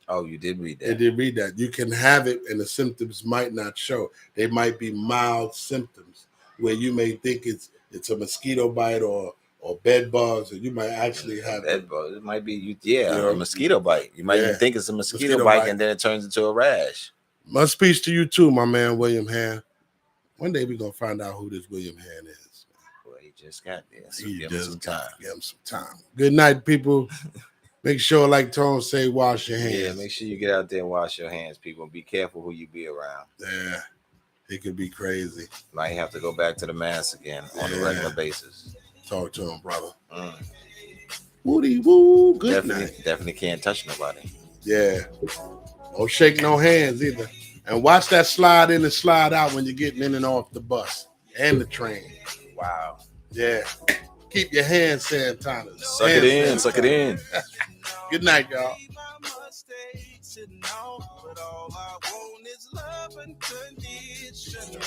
Oh, you did read that.
It did read that. You can have it and the symptoms might not show. They might be mild symptoms where you may think it's a mosquito bite or bed bugs, or you might actually have
bed bugs. It might be a mosquito bite. You might even think it's a mosquito bite, and then it turns into a rash.
Much peace to you too, my man, William Hand. One day we're gonna find out who this William Hand is.
Well, he just got there. So
He
give him
just
some
got
time.
to give him some time. Good night, people. Make sure, like Tone say, wash your hands.
Yeah, make sure you get out there and wash your hands, people. Be careful who you be around.
Yeah, it could be crazy.
Might have to go back to the mask again on a regular basis.
Talk to him, brother.
Mm.
Woody woo. Good night.
Definitely can't touch nobody.
Yeah. Don't shake no hands either. And watch that slide in and slide out when you're getting in and off the bus and the train.
Wow.
Yeah. Keep your hands sanitized.
Suck it in. Suck it in.
Good night, y'all.
But all I want is love unconditional.